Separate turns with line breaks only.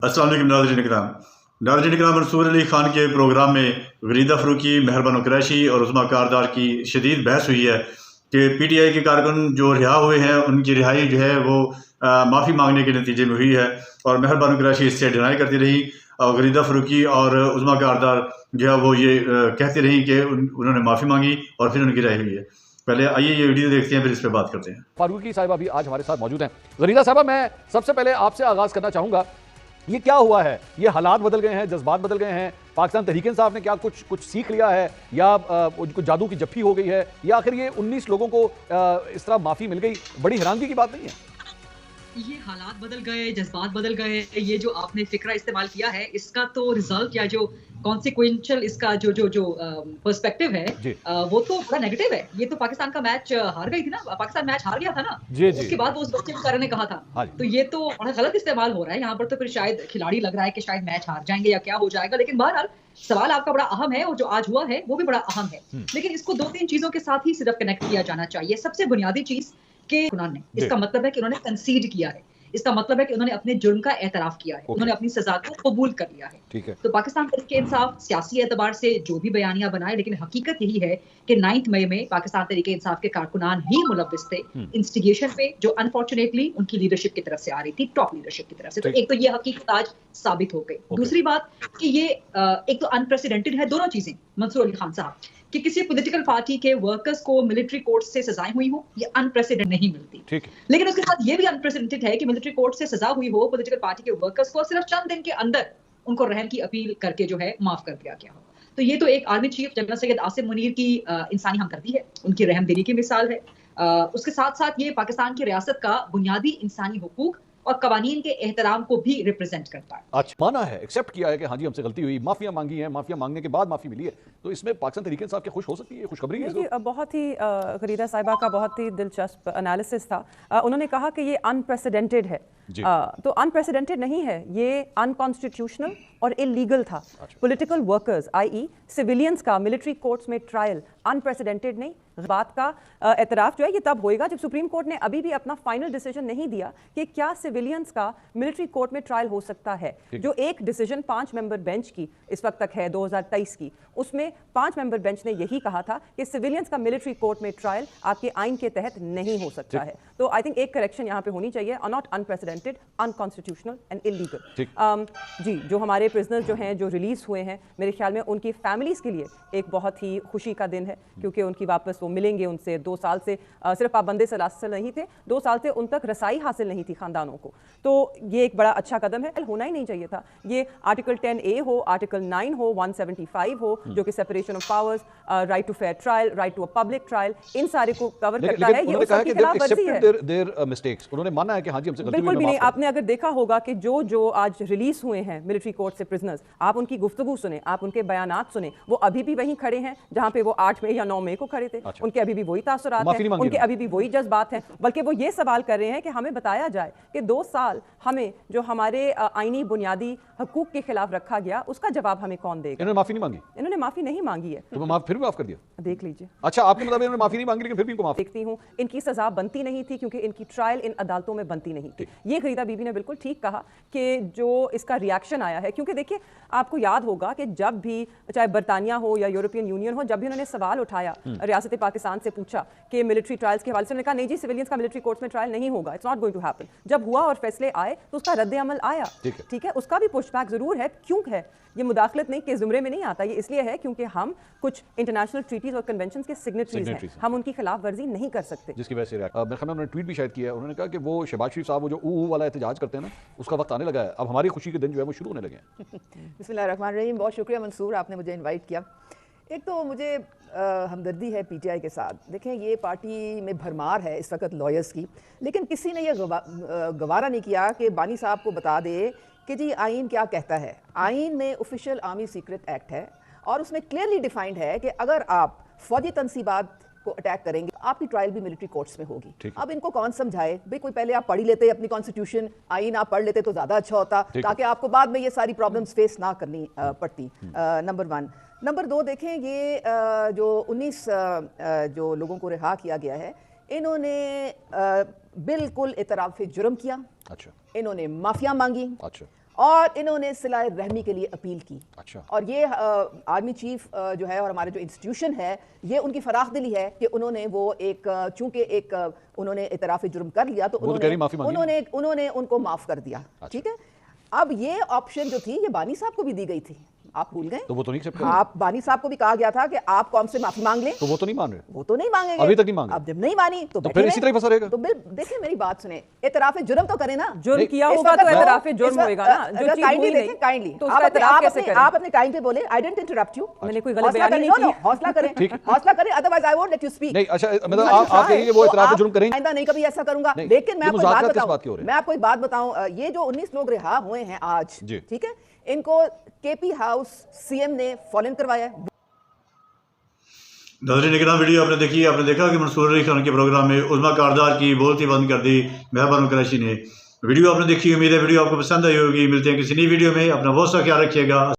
अस्सलाम वालेकुम नाज़रीन इकराम मंसूर अली ख़ान के प्रोग्राम में गरीदा फ़रूकी, मेहर बानो कुरैशी और उस्मा कारदार की शदीद बहस हुई है कि PTI के कारकुन जो रिहा हुए हैं उनकी रिहाई जो है वो माफ़ी मांगने के नतीजे में हुई है और मेहर बानो कुरैशी इससे डिनाई करती रही और गरीदा फ़रूकी और उस्मा कारदार जो है वो ये कहती रही कि उन्होंने माफ़ी मांगी और फिर उनकी रिहाई हुई है। पहले आइए ये वीडियो देखते हैं, फिर इस पर बात करते हैं।
फारूकी साहिबा भी आज हमारे साथ मौजूद हैं। गरीदा साहिबा, मैं सबसे पहले आपसे आगाज़ करना चाहूँगा, ये क्या हुआ है? ये हालात बदल गए हैं, जज्बात बदल गए हैं, पाकिस्तान तहरीक-ए-इंसाफ ने क्या कुछ सीख लिया है या उनको जादू की जप्फी हो गई है, या आखिर ये 19 लोगों को इस तरह माफ़ी मिल गई? बड़ी हैरानगी की बात नहीं है?
ये हालात बदल गए, जज्बात बदल गए, ये जो आपने फिक्रा इस्तेमाल किया है, इसका तो रिजल्ट या जो कॉन्सिक्वेंशियल इसका जो पर्सपेक्टिव है वो तो बड़ा नेगेटिव है। ये तो पाकिस्तान का मैच हार गई थी ना, पाकिस्तान मैच हार गया था ना, उसके बाद वो उस बच्चे बेचारे ने कहा था, तो ये तो बड़ा गलत इस्तेमाल हो रहा है यहाँ पर। तो फिर शायद खिलाड़ी लग रहा है कि शायद मैच हार जाएंगे या क्या हो जाएगा, लेकिन बहरहाल सवाल आपका बड़ा अहम है और जो आज हुआ है वो भी बड़ा अहम है। लेकिन इसको 2-3 चीजों के साथ ही सिर्फ कनेक्ट किया जाना चाहिए। सबसे बुनियादी चीज के कुरान ने, इसका मतलब है कि उन्होंने कंसीड किया है, इसका मतलब है कि उन्होंने अपने जुर्म का एतराफ किया है, उन्होंने अपनी सजा को कबूल कर लिया है।
ठीक है।
तो पाकिस्तान तहरीक इंसाफ सियासी एतबार से जो भी बयानियां बनाए, लेकिन हकीकत यही है कि 9 मई में पाकिस्तान तहरीक इंसाफ के कारकुनान ही मुलव्विस थे इंस्टिगेशन पे, जो अनफॉर्चुनेटली उनकी लीडरशिप की तरफ से आ रही थी, टॉप लीडरशिप की तरफ से। तो एक तो ये हकीकत आज साबित हो गई। दूसरी बात कि ये एक तो अनप्रेसिडेंटेड है दोनों चीजें मंसूर अली खान साहब, कि किसी पॉलिटिकल पार्टी के वर्कर्स को मिलिट्री कोर्ट से सजाएं हुई हो, ये अनप्रेसिडेंट नहीं मिलती।
ठीक।
लेकिन उसके साथ ये भी अनप्रेसिडेंटेड है कि मिलिट्री कोर्ट से सजा हुई हो पॉलिटिकल पार्टी के वर्कर्स को सिर्फ चंद दिन के अंदर उनको रहम की अपील करके जो है माफ कर दिया गया हो। तो ये तो एक army chief general Syed Asim Munir की इंसानी हमदर्दी है, उनकी रहमदिली की मिसाल है। उसके साथ साथ ये पाकिस्तान की रियासत का बुनियादी इंसानी हुकूक और कवानीन के एहतराम को भी रिप्रेजेंट करता है।
अच्छा, माना है, एक्सेप्ट किया है कि हाँ जी हमसे गलती हुई, माफिया मांगी है, माफिया मांगने के बाद माफी मिली है, तो इसमें पाकिस्तान तहरीक इंसाफ के खुश हो सकती है, खुशखबरी है।
बहुत ही गरीदा साहिबा का बहुत ही दिलचस्प एनालिसिस था। उन्होंने कहा कि ये अनप्रेसिडेंटेड है, तो अनप्रेसिडेंटेड नहीं है, ये अनकॉन्स्टिट्यूशनल और इलीगल था। पॉलिटिकल वर्कर्स आई सिविलियंस का मिलिट्री कोर्ट्स में ट्रायल अनप्रेसिडेंटेड नहीं। बात का एतराफ़ जो है ये तब होएगा जब सुप्रीम कोर्ट ने अभी भी अपना फाइनल डिसीजन नहीं दिया कि क्या सिविलियंस का मिलिट्री कोर्ट में ट्रायल हो सकता है। जो एक डिसीजन 5 मेंबर बेंच की इस वक्त तक है 2023 की, उसमें 5 मेंबर बेंच ने यही कहा था कि सिविलियंस का मिलिट्री कोर्ट में ट्रायल आपके आइन के तहत नहीं हो सकता है। तो आई थिंक एक करेक्शन यहाँ पे होनी चाहिए, not unprecedented, unconstitutional and illegal. जी, जो हमारे प्रिजनर्स जो हैं जो रिलीज हुए हैं, मेरे ख्याल में उनकी फैमिलीज़ के लिए एक बहुत ही खुशी का दिन है, क्योंकि उनकी वापस वो मिलेंगे उनसे। 2 साल से सिर्फ पाबंदी सलासल नहीं थे, 2 साल से उन तक रसाई हासिल नहीं थी खानदानों को, तो ये एक बड़ा अच्छा कदम है। होना ही नहीं चाहिए था। ये आर्टिकल 10A हो, आर्टिकल 9 हो, 175 हो, जो कि separation of powers, right to fair trial, right to a public trial, इन सारे को कवर करता है। ये उसकी खिलाफवर्जी है।
उन्होंने माना है कि हाँ जी हमसे गलती हुई।
बिल्कुल भी नहीं। आपने अगर देखा होगा कि जो आज रिलीज हुए हैं मिलिट्री कोर्ट से प्रिजनर्स, आप उनकी गुफ्तगू सुने, आप उनके बयानात सुने, वो अभी भी वहीं खड़े हैं जहां पे वो 8 मई या 9 मई को खड़े थे। उनके अभी भी वही तासुरात हैं, उनके अभी भी वही जज्बात हैं, बल्कि वो ये सवाल कर रहे हैं कि हमें बताया जाए कि 2 साल हमें जो हमारे आईनी बुनियादी हकूक के खिलाफ रखा गया, उसका जवाब हमें कौन देगा।
इन्होंने माफी नहीं मांगी?
इन्होंने माफी नहीं मांगी है,
तो फिर भी माफ कर दिया,
देख लीजिए।
अच्छा, आपके मतलब इन्होंने माफी नहीं मांगी लेकिन फिर भी इनको माफ।
देखती हूँ इनकी सजा बनती नहीं थी, क्योंकि इनकी ट्रायल इन अदालतों में बनती नहीं थी। ये गरीदा बीबी ने बिल्कुल ठीक कहा कि जो इसका रिएक्शन आया है, क्योंकि देखिए आपको याद होगा कि जब भी चाहे बरतानिया हो या यूरोपियन यूनियन हो, जब भी उन्होंने सवाल उठाया, रियासत पाकिस्तान से पूछा कि मिलिट्री ट्रायल्स के हवाले से, उन्होंने कहा नहीं जी सिविलियंस का मिलिट्री कोर्ट्स में ट्रायल नहीं होगा, it's not going to happen. जब हुआ और फैसले आए तो उसका रद्द अमल आया, ठीक है, उसका भी पुशबैक जरूर है। क्यों है ये मुदाखलत नहीं के ज़ुमरे में नहीं आता, ये इसलिए है क्योंकि हम कुछ इंटरनेशनल ट्रीटीज और कन्वेंशंस के सिग्नेटरीज हैं, हम उनकी खिलाफ वर्जी नहीं कर सकते।
जिसकी वजह से मेरे ख्याल में उन्होंने ट्वीट भी शायद किया है, उन्होंने कहा कि वो शहबाज शरीफ साहब वो जो ऊ वाला एहतजाज करते हैं ना, उसका वक्त आने लगा है, अब हमारी खुशी के दिन जो है वो शुरू होने लगे हैं।
बिस्मिल्लाहिर्रहमानिर्रहीम। बहुत शुक्रिया मंसूर, आपने मुझे इन्वाइट किया। एक तो मुझे हमदर्दी है PTI के साथ। देखें ये पार्टी में भरमार है इस वक्त लॉयर्स की, लेकिन किसी ने यह गवारा नहीं किया कि बानी साहब को बता दे कि जी आइन क्या कहता है। आइन में ऑफिशियल आर्मी सीक्रेट एक्ट है और उसमें क्लियरली डिफाइंड है कि अगर आप फौजी तनसीबात को अटैक करेंगे, आपकी ट्रायल भी मिलिट्री कोर्ट्स में होगी। अब इनको कौन समझाए भाई, कोई पहले आप पढ़ ही लेते अपनी कॉन्स्टिट्यूशन, आइन आप पढ़ लेते तो ज़्यादा अच्छा होता, ताकि आपको बाद में ये सारी प्रॉब्लम्स फेस ना करनी पड़ती। नंबर 1। नंबर 2, देखें ये जो 19 जो लोगों को रिहा किया गया है, इन्होंने बिल्कुल इतराफ़ जुर्म किया।
अच्छा।
इन्होंने माफिया मांगी।
अच्छा।
اور انہوں نے صلہ رحمی کے لیے اپیل کی.
اچھا.
اور یہ آرمی چیف جو ہے اور ہمارے جو انسٹیٹیوشن ہے یہ ان کی فراخ دلی ہے کہ انہوں نے وہ ایک چونکہ ایک انہوں نے اعتراف جرم کر لیا تو انہوں نے ان کو معاف کر دیا. ٹھیک ہے. اب یہ آپشن جو تھی یہ بانی صاحب کو بھی دی گئی تھی, آپ بھول گئے.
تو وہ تو نہیں ایکسپٹ
آپ بانی صاحب کو بھی کہا گیا تھا کہ آپ قوم سے معافی مانگ لیں,
تو وہ تو نہیں مان رہے,
وہ تو نہیں مانگیں گے
ابھی تک نہیں مانگے.
اب جب نہیں مانی تو
پھر اسی طرح پھنسا رہے گا.
تو دیکھیں میری بات سنیں, اعتراف جرم تو کریں نا.
جرم کیا ہوگا تو اعتراف جرم ہوئے گا نا. جو چیز ہوئی نہیں
کائنڈلی
تو اس کا اعتراف کیسے کریں.
آپ اپنے ٹائم پہ بولیں, آئی ڈونٹ انٹرپٹ یو.
میں نے کوئی غلط بیان نہیں کی.
حوصلہ کریں, حوصلہ کریں, otherwise I won't let you speak.
نہیں اچھا مطلب آپ کہیں گے وہ اعتراف جرم کریں,
آئندہ نہیں کبھی ایسا کروں گا. لیکن میں آپ کو ایک بات بتاؤں, یہ جو 19 لوگ رہا ہوئے ہیں آج, ٹھیک ہے, ان کو کے پی ہاؤس سی ایم نے فالن کروایا ہے.
ناظرین اکرام, ویڈیو آپ نے دیکھی, آپ نے دیکھا کہ منصور علی خان کے پروگرام میں عظمیٰ کاردار کی بولتی بند کر دی مہر بانو قریشی نے. ویڈیو آپ نے دیکھی, امید ہے ویڈیو آپ کو پسند آئی ہوگی. ملتے ہیں کسی نئی ویڈیو میں, اپنا بہت سا خیال رکھیے گا.